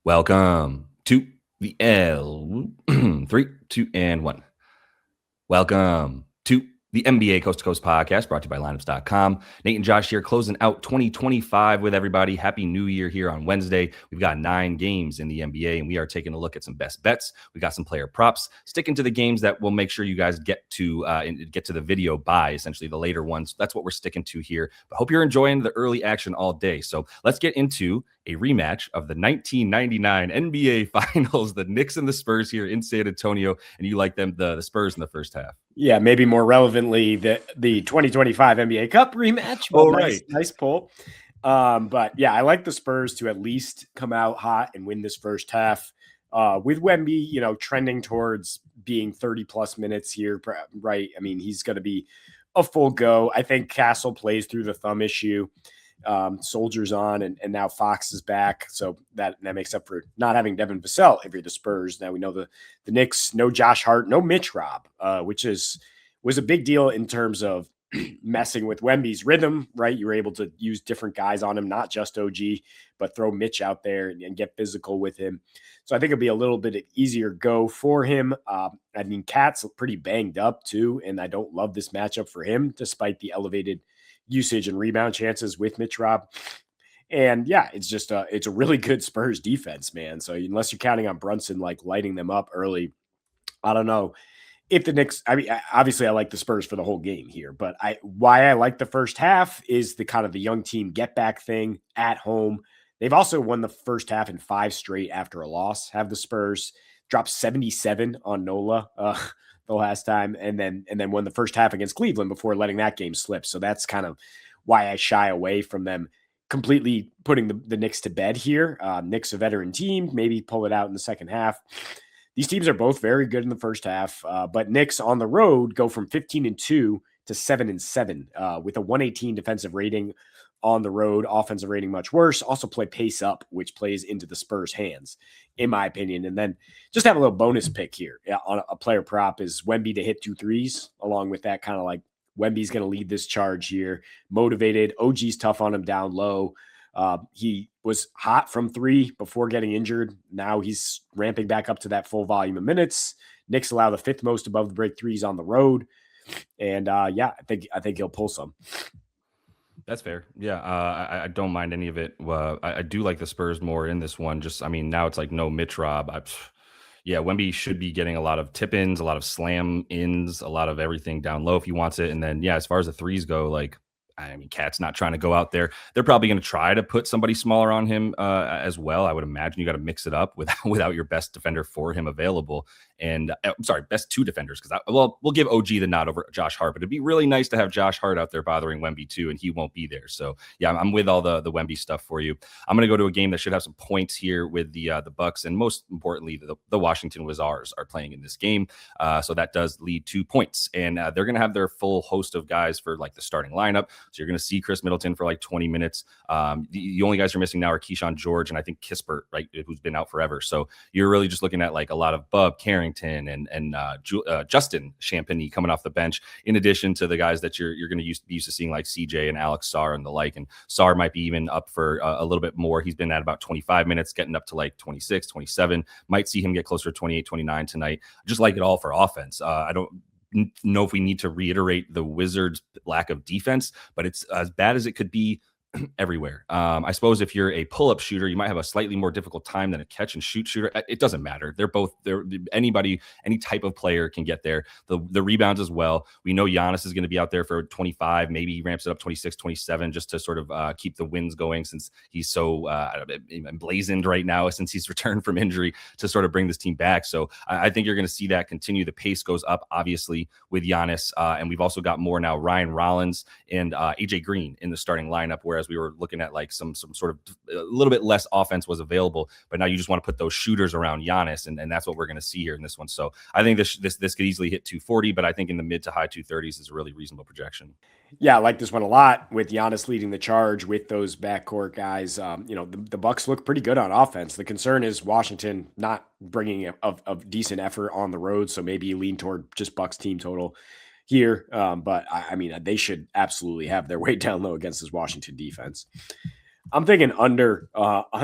Welcome to the L 3, 2, and 1. Welcome to the NBA Coast to Coast podcast brought to you by lineups.com. Nate and Josh here closing out 2025 with everybody. Happy New Year here on Wednesday. We've got 9 games in the NBA, and we are taking a look at some best bets. We got some player props, sticking to the games that we'll make sure you guys get to the video by, essentially the later ones. That's what we're sticking to here. But hope you're enjoying the early action all day. So let's get into a rematch of the 1999 NBA Finals, the Knicks and the Spurs here in San Antonio, and you like them, the Spurs in the first half. Yeah, maybe more relevantly, the 2025 NBA Cup rematch. Oh, right. Nice pull. But yeah, I like the Spurs to at least come out hot and win this first half. With Wemby, trending towards being 30-plus minutes here, right? I mean, he's going to be a full go. I think Castle plays through the thumb issue. Soldiers on, and now Fox is back, so that makes up for not having Devin Vassell if you're the Spurs. Now we know the Knicks, no Josh Hart, no Mitch Rob, which was a big deal in terms of messing with Wemby's rhythm, right? You were able to use different guys on him, not just OG, but throw Mitch out there and get physical with him. So I think it'll be a little bit easier go for him. I mean, Cat's pretty banged up too, and I don't love this matchup for him, despite the elevated usage and rebound chances with Mitch Rob. And yeah, it's just it's a really good Spurs defense, man. So unless you're counting on Brunson like lighting them up early, I don't know if the Knicks. I mean, obviously I like the Spurs for the whole game here, but why I like the first half is the kind of the young team get back thing at home. They've also won the first half in 5 straight after a loss. Have the Spurs dropped 77 on NOLA the last time, and then won the first half against Cleveland before letting that game slip. So that's kind of why I shy away from them completely putting the Knicks to bed here. Knicks a veteran team, maybe pull it out in the second half. These teams are both very good in the first half, but Knicks on the road go from 15-2 to 7-7 with a 118 defensive rating on the road, offensive rating much worse. Also play pace up, which plays into the Spurs' hands, in my opinion. And then just have a little bonus pick here on a player prop is Wemby to hit 2 threes, along with that kind of like Wemby's going to lead this charge here. Motivated. OG's tough on him down low. He was hot from 3 before getting injured. Now he's ramping back up to that full volume of minutes. Knicks allow the 5th most above the break threes on the road. And yeah, I think he'll pull some. That's fair. Yeah, I don't mind any of it. I do like the Spurs more in this one. Just, I mean, now it's like no Mitch Rob. Yeah, Wemby should be getting a lot of tip-ins, a lot of slam-ins, a lot of everything down low if he wants it. And then, yeah, as far as the threes go, like, I mean, Cat's not trying to go out there. They're probably going to try to put somebody smaller on him as well. I would imagine you got to mix it up without your best defender for him available. And I'm sorry, best 2 defenders, because we'll give OG the nod over Josh Hart, but it'd be really nice to have Josh Hart out there bothering Wemby too, and he won't be there. So yeah, I'm with all the Wemby stuff for you. I'm going to go to a game that should have some points here with the Bucks, and most importantly, the Washington Wizards are playing in this game, so that does lead to points, and they're going to have their full host of guys for like the starting lineup. So you're going to see Chris Middleton for like 20 minutes. The only guys you're missing now are Keyshawn George and I think Kispert, right, who's been out forever. So you're really just looking at like a lot of Bub Carrington and Justin Champagny coming off the bench, in addition to the guys that you're going to be used to seeing like CJ and Alex Sarr and the like. And Sarr might be even up for a little bit more. He's been at about 25 minutes, getting up to like 26, 27. Might see him get closer to 28, 29 tonight. Just like it all for offense. I don't know if we need to reiterate the Wizards' lack of defense, but it's as bad as it could be everywhere. I suppose if you're a pull-up shooter, you might have a slightly more difficult time than a catch and shoot shooter. It doesn't matter. They're anybody, any type of player can get there. The rebounds as well. We know Giannis is going to be out there for 25, maybe he ramps it up 26, 27, just to sort of keep the wins going, since he's so emblazoned right now since he's returned from injury, to sort of bring this team back. So I think you're going to see that continue. The pace goes up, obviously, with Giannis. And we've also got more now Ryan Rollins and AJ Green in the starting lineup, whereas we were looking at like some sort of a little bit less offense was available, but now you just want to put those shooters around Giannis, and that's what we're going to see here in this one. So I think this could easily hit 240, but I think in the mid to high 230s is a really reasonable projection. Yeah, I like this one a lot with Giannis leading the charge with those backcourt guys. The Bucks look pretty good on offense. The concern is Washington not bringing a decent effort on the road, so maybe you lean toward just Bucks team total here. But I mean, they should absolutely have their way down low against this Washington defense. I'm thinking under.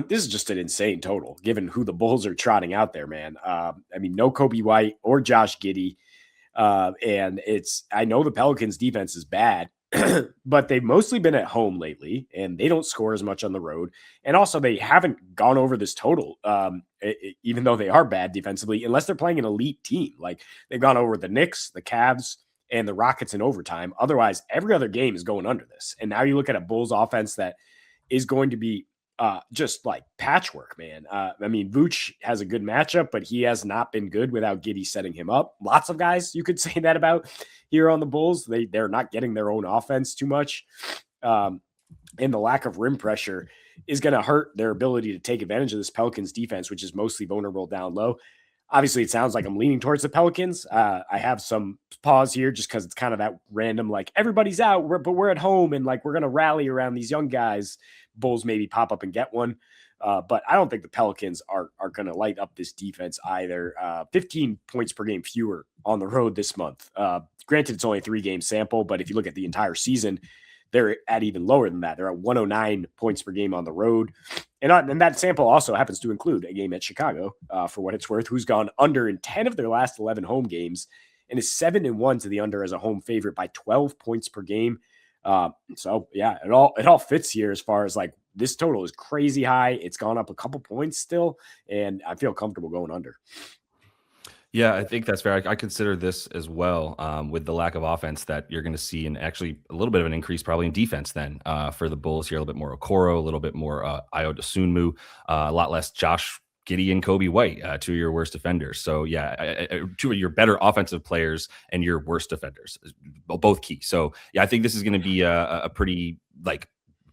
This is just an insane total, given who the Bulls are trotting out there, man. I mean, no Kobe White or Josh Giddey. And I know the Pelicans defense is bad, but they've mostly been at home lately and they don't score as much on the road. And also they haven't gone over this total, even though they are bad defensively, unless they're playing an elite team. Like they've gone over the Knicks, the Cavs, and the Rockets in overtime. Otherwise, every other game is going under this. And now you look at a Bulls offense that is going to be just like patchwork, man. I mean, Vooch has a good matchup, but he has not been good without Giddey setting him up. Lots of guys you could say that about here on the Bulls. They're not getting their own offense too much. And the lack of rim pressure is going to hurt their ability to take advantage of this Pelicans defense, which is mostly vulnerable down low. Obviously, it sounds like I'm leaning towards the Pelicans. I have some pause here just because it's kind of that random, like everybody's out, but we're at home and like we're going to rally around these young guys. Bulls maybe pop up and get one. But I don't think the Pelicans are going to light up this defense either. 15 points per game fewer on the road this month. Granted, it's only a 3-game sample, but if you look at the entire season, they're at even lower than that. They're at 109 points per game on the road. And that sample also happens to include a game at Chicago, for what it's worth, who's gone under in 10 of their last 11 home games and is 7-1 to the under as a home favorite by 12 points per game. So yeah, it all fits here as far as like this total is crazy high. It's gone up a couple points still, and I feel comfortable going under. Yeah, I think that's fair. I consider this as well, with the lack of offense that you're going to see, and actually a little bit of an increase probably in defense then for the Bulls here. A little bit more Okoro, a little bit more Ayo Dosunmu, a lot less Josh Giddey and Kobe White, two of your worst defenders. So yeah, two of your better offensive players and your worst defenders, both key. So yeah, I think this is going to be a pretty like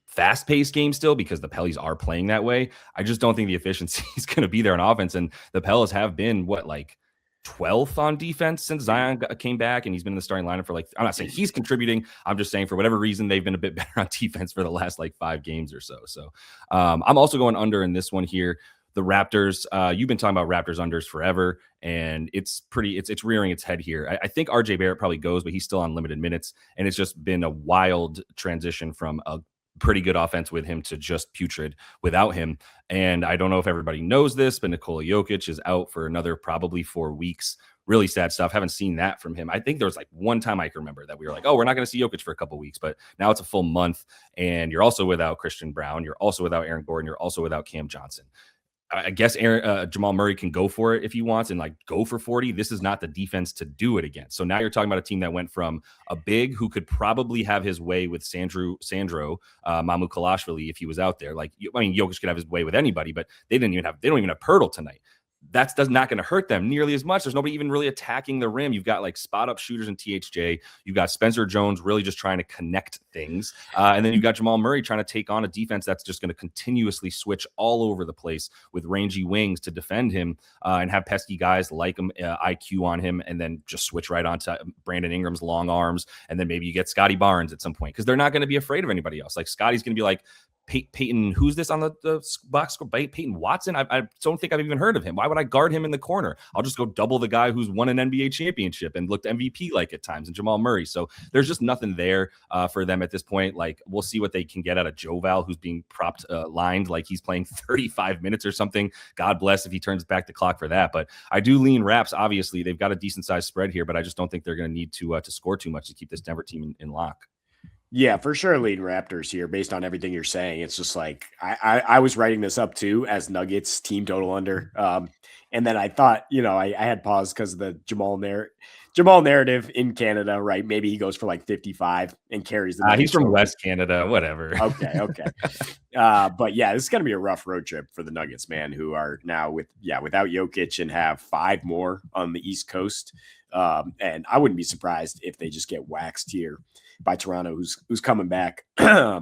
fast-paced game still because the Pellies are playing that way. I just don't think the efficiency is going to be there on offense, and the Pellies have been like 12th on defense since Zion came back, and he's been in the starting lineup for like, I'm not saying he's contributing. I'm just saying for whatever reason, they've been a bit better on defense for the last like 5 games or so. So I'm also going under in this one here. The Raptors, you've been talking about Raptors unders forever, and it's rearing its head here. I think RJ Barrett probably goes, but he's still on limited minutes, and it's just been a wild transition from a pretty good offense with him to just putrid without him. And I don't know if everybody knows this, but Nikola Jokic is out for another probably 4 weeks. Really sad stuff. Haven't seen that from him. I think there was like one time I can remember that we were like, oh, we're not going to see Jokic for a couple of weeks, but now it's a full month, and you're also without Christian Brown. You're also without Aaron Gordon. You're also without Cam Johnson. I guess Jamal Murray can go for it if he wants and like go for 40. This is not the defense to do it against. So now you're talking about a team that went from a big who could probably have his way with Sandro, Mamukelashvilli if he was out there. Like, I mean, Jokic could have his way with anybody, but they don't even have Pirtle tonight. That's not going to hurt them nearly as much. There's nobody even really attacking the rim. You've got like spot up shooters in THJ. You've got Spencer Jones really just trying to connect things. And then you've got Jamal Murray trying to take on a defense that's just going to continuously switch all over the place with rangy wings to defend him and have pesky guys like him, IQ on him, and then just switch right onto Brandon Ingram's long arms. And then maybe you get Scotty Barnes at some point because they're not going to be afraid of anybody else. Like Scotty's going to be like, Peyton, who's this on the box score? Peyton Watson? I don't think I've even heard of him. Why would I guard him in the corner? I'll just go double the guy who's won an NBA championship and looked MVP-like at times, and Jamal Murray. So there's just nothing there for them at this point. Like, we'll see what they can get out of Joe Val, who's being propped, lined like he's playing 35 minutes or something. God bless if he turns back the clock for that. But I do lean Raps. Obviously, they've got a decent-sized spread here, but I just don't think they're going to need to score too much to keep this Denver team in lock. Yeah, for sure. Lead Raptors here based on everything you're saying. It's just like I was writing this up too as Nuggets team total under. And then I thought, I had pause because of the Jamal narrative in Canada, right? Maybe he goes for like 55 and carries the he's from West Canada, whatever. Okay. But yeah, this is gonna be a rough road trip for the Nuggets, man, who are now without Jokic and have 5 more on the East Coast. And I wouldn't be surprised if they just get waxed here by Toronto, who's coming back.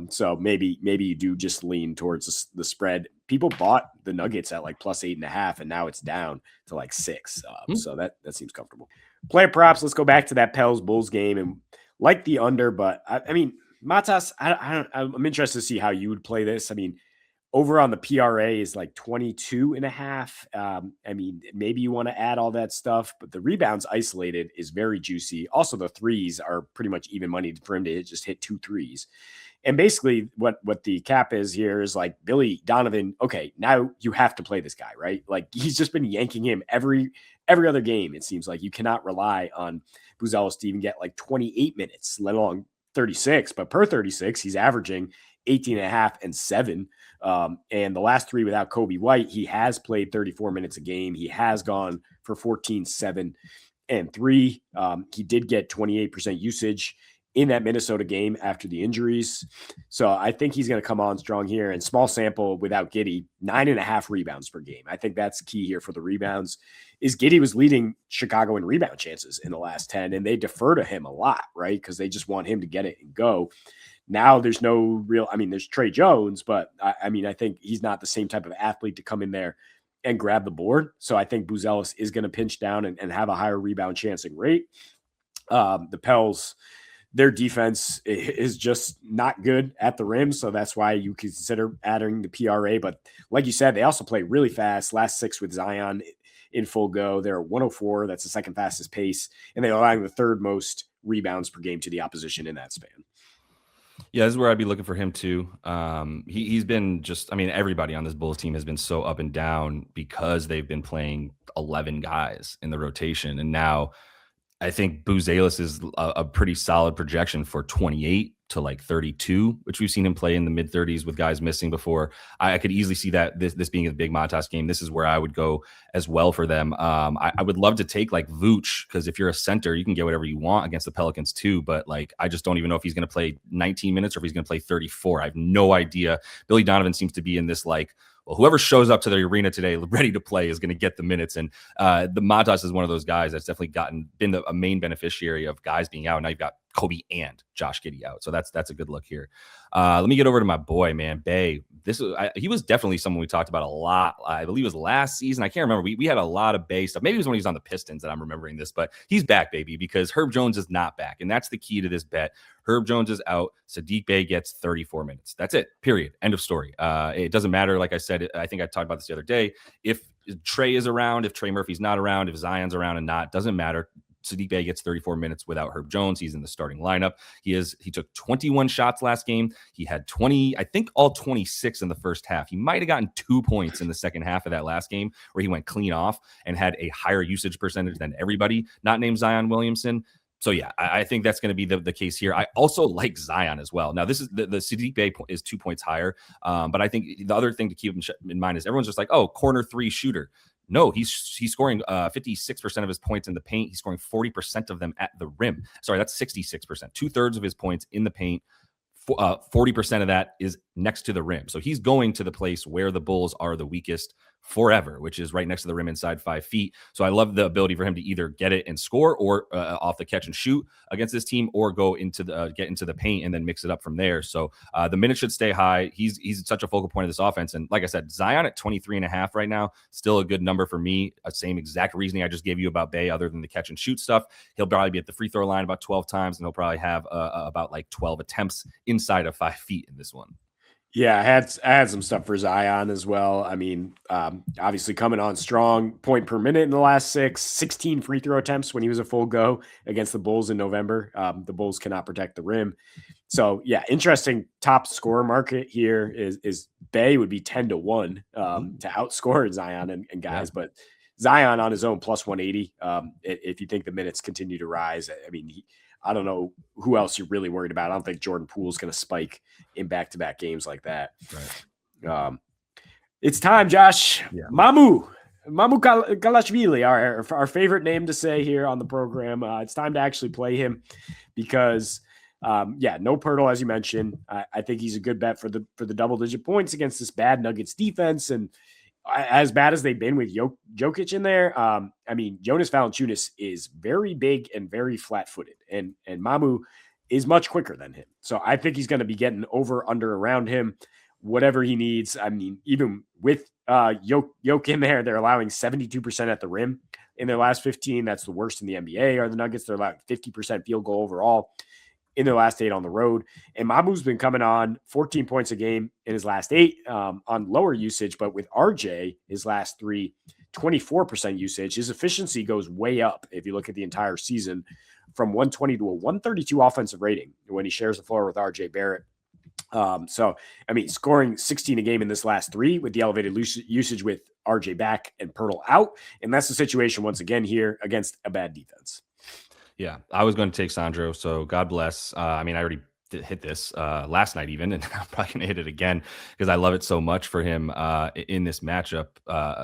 So maybe you do just lean towards the spread. People bought the Nuggets at like plus 8.5, and now it's down to like 6. So that seems comfortable. Player props. Let's go back to that Pels Bulls game and like the under, but I mean, Matas, I'm interested to see how you would play this. I mean, over on the PRA is like 22.5. I mean, maybe you want to add all that stuff, but the rebounds isolated is very juicy. Also, the threes are pretty much even money for him to just hit 2 threes. And basically what the cap is here is like Billy Donovan. Okay, now you have to play this guy, right? Like he's just been yanking him every other game. It seems like you cannot rely on Buzelis to even get like 28 minutes, let alone 36. But per 36, he's averaging 18 and a half and 7. And the last 3 without Kobe White, he has played 34 minutes a game. He has gone for 14, 7, and 3. He did get 28% usage in that Minnesota game after the injuries. So I think he's going to come on strong here. And small sample without Giddey, 9.5 rebounds per game. I think that's key here for the rebounds. Is Giddey was leading Chicago in rebound chances in the last 10, and they defer to him a lot, right? Because they just want him to get it and go. Now there's no real, I mean, there's Trey Jones, but I mean, I think he's not the same type of athlete to come in there and grab the board. So I think Buzelis is going to pinch down and have a higher rebound chancing rate. The Pels, their defense is just not good at the rim. So that's why you consider adding the PRA. But like you said, they also play really fast. Last 6 with Zion in full go. They're 104. That's the second fastest pace. And they're allowing the 3rd most rebounds per game to the opposition in that span. Yeah, this is where I'd be looking for him too. He's been just, I mean, everybody on this Bulls team has been so up and down because they've been playing 11 guys in the rotation. And now I think Buzelis is a pretty solid projection for 28 to like 32, which we've seen him play in the mid 30s with guys missing before. I could easily see that this being a big Montas game. This is where I would go as well for them. I would love to take like Vooch, because if you're a center, you can get whatever you want against the Pelicans too. But like, I just don't even know if he's going to play 19 minutes or if he's going to play 34. I have no idea. Billy Donovan seems to be in this like, well, whoever shows up to the arena today ready to play is going to get the minutes. And the Montas is one of those guys that's definitely been a main beneficiary of guys being out. Now you've got Kobe and Josh Giddey out. So that's a good look here. Let me get over to my boy, man, Bey. He was definitely someone we talked about a lot. I believe it was last season. I can't remember. We had a lot of Bey stuff. Maybe it was when he was on the Pistons that I'm remembering this, but he's back, baby, because Herb Jones is not back. And that's the key to this bet. Herb Jones is out. Saddiq Bey gets 34 minutes. That's it. Period. End of story. It doesn't matter. Like I said, I think I talked about this the other day. If Trey is around, if Trey Murphy's not around, if Zion's around and not, doesn't matter. Saddiq Bey gets 34 minutes without Herb Jones. He's in the starting lineup. He took 21 shots last game. He had 20, I think all 26 in the first half. He might have gotten 2 points in the second half of that last game where he went clean off and had a higher usage percentage than everybody not named Zion Williamson. So yeah, I think that's going to be the case here. I also like Zion as well. Now this is the Saddiq Bey is 2 points higher. But I think the other thing to keep in mind is everyone's just like, oh, corner 3 shooter. No, he's scoring 56% of his points in the paint. He's scoring 40% of them at the rim. Sorry, that's 66%. 2/3 of his points in the paint. 40% of that is next to the rim. So he's going to the place where the Bulls are the weakest forever, which is right next to the rim inside 5 feet. So I love the ability for him to either get it and score or off the catch and shoot against this team, or go into get into the paint and then mix it up from there. So the minutes should stay high. He's such a focal point of this offense. And like I said, Zion at 23.5 right now, still a good number for me. Same exact reasoning I just gave you about Bey, other than the catch and shoot stuff. He'll probably be at the free throw line about 12 times, and he'll probably have about like 12 attempts inside of 5 feet in this one. Yeah, I had some stuff for Zion as well. I mean, obviously coming on strong, point per minute in the last 16 free throw attempts when he was a full go against the Bulls in November. The Bulls cannot protect the rim. So yeah, interesting top scorer market here is Bey would be 10-1 to outscore Zion and guys, but Zion on his own plus 180. If you think the minutes continue to rise, I mean, I don't know who else you're really worried about. I don't think Jordan Poole's going to spike in back-to-back games like that. Right. It's time, Josh. Yeah. Mamukelashvilli, our favorite name to say here on the program. It's time to actually play him because, no Pirtle, as you mentioned. I think he's a good bet for the double-digit points against this bad Nuggets defense. And as bad as they've been with Jokic in there, I mean, Jonas Valanciunas is very big and very flat-footed, and Mamu is much quicker than him. So I think he's going to be getting over, under, around him, whatever he needs. I mean, even with Jokic in there, they're allowing 72% at the rim in their last 15. That's the worst in the NBA. Are the Nuggets? They're allowing 50% field goal overall in their last 8 on the road. And Mamu's been coming on 14 points a game in his last 8 on lower usage, but with RJ, his last 3, 24% usage. His efficiency goes way up if you look at the entire season, from 120 to a 132 offensive rating when he shares the floor with RJ Barrett. So, I mean, scoring 16 a game in this last 3 with the elevated usage with RJ back and Pirtle out. And that's the situation once again here against a bad defense. Yeah, I was going to take Sandro, so God bless. I mean, I already hit this last night even, and I'm probably going to hit it again because I love it so much for him in this matchup.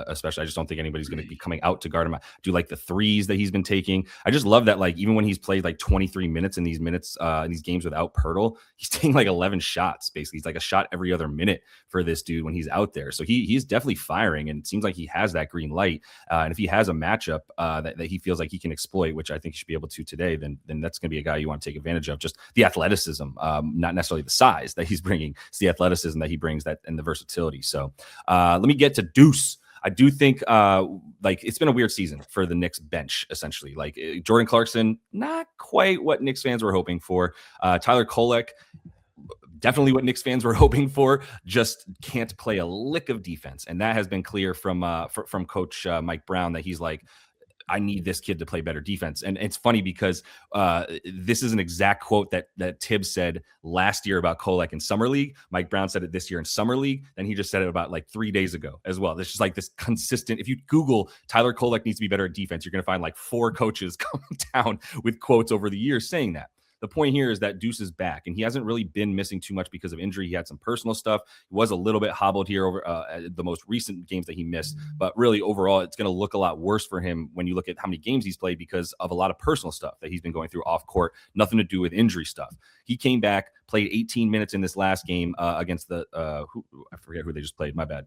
Especially, I just don't think anybody's going to be coming out to guard him. I do like the threes that he's been taking. I just love that, like, even when he's played like 23 minutes in these games without Pirtle, he's taking like 11 shots. Basically, he's like a shot every other minute for this dude when he's out there. So he's definitely firing, and it seems like he has that green light. And if he has a matchup that he feels like he can exploit, which I think he should be able to today, then that's going to be a guy you want to take advantage of. Just the athleticism. Not necessarily the size that he's bringing. It's the athleticism that he brings, that and the versatility. So let me get to Deuce. I do think like it's been a weird season for the Knicks bench, essentially. Like Jordan Clarkson, not quite what Knicks fans were hoping for. Tyler Kolek, definitely what Knicks fans were hoping for, just can't play a lick of defense. And that has been clear from Coach Mike Brown, that he's like, I need this kid to play better defense. And it's funny because this is an exact quote that Tibbs said last year about Kolek in Summer League. Mike Brown said it this year in Summer League. Then he just said it about like 3 days ago as well. There's just like this consistent, if you Google Tyler Kolek needs to be better at defense, you're going to find like 4 coaches coming down with quotes over the years saying that. The point here is that Deuce is back, and he hasn't really been missing too much because of injury. He had some personal stuff. He was a little bit hobbled here over the most recent games that he missed, but really overall, it's going to look a lot worse for him when you look at how many games he's played because of a lot of personal stuff that he's been going through off court, nothing to do with injury stuff. He came back, played 18 minutes in this last game against the I forget who they just played. My bad.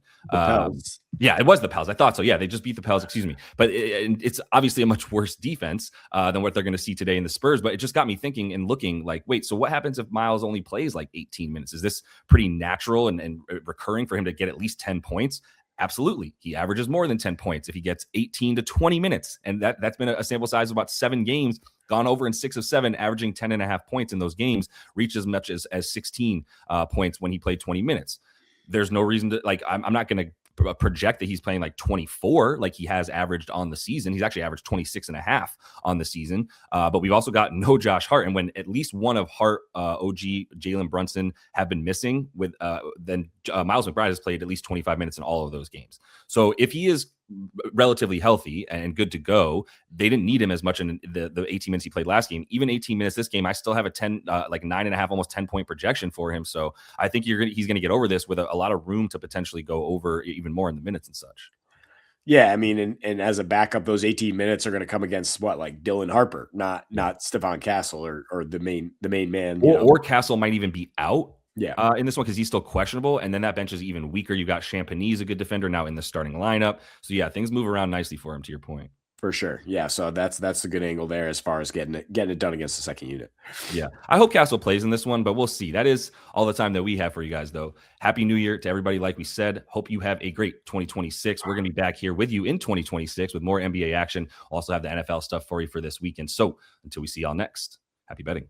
Yeah, it was the Pels. I thought so. Yeah, they just beat the Pels. Excuse me. But it's obviously a much worse defense than what they're going to see today in the Spurs. But it just got me thinking and looking like, wait, so what happens if Miles only plays like 18 minutes? Is this pretty natural and recurring for him to get at least 10 points? Absolutely. He averages more than 10 points if he gets 18 to 20 minutes. And that's been a sample size of about 7 games, gone over in 6 of 7, averaging 10.5 points in those games, reached as much as 16 points when he played 20 minutes. There's no reason to, like, I'm not going to project that he's playing like 24 like he has averaged on the season. He's actually averaged 26.5 on the season. But we've also got no Josh Hart. And when at least one of Hart, OG, Jalen Brunson have been missing, with then Miles McBride has played at least 25 minutes in all of those games. So if he is relatively healthy and good to go, they didn't need him as much in the 18 minutes he played last game. Even 18 minutes this game, I still have a 10 like 9.5 almost 10 point projection for him. So I think he's going to get over this with a lot of room to potentially go over even more in the minutes and such. Yeah, I mean, and as a backup, those 18 minutes are going to come against what, like Dylan Harper, not Stephon Castle or the main man, or Castle might even be out. Yeah, in this one because he's still questionable, and then that bench is even weaker. You got Champagny's a good defender now in the starting lineup, so yeah, things move around nicely for him. To your point, for sure. Yeah, so that's a good angle there as far as getting it done against the second unit. Yeah, I hope Castle plays in this one, but we'll see. That is all the time that we have for you guys, though. Happy New Year to everybody. Like we said, hope you have a great 2026. We're gonna be back here with you in 2026 with more NBA action. Also have the NFL stuff for you for this weekend. So until we see y'all next, happy betting.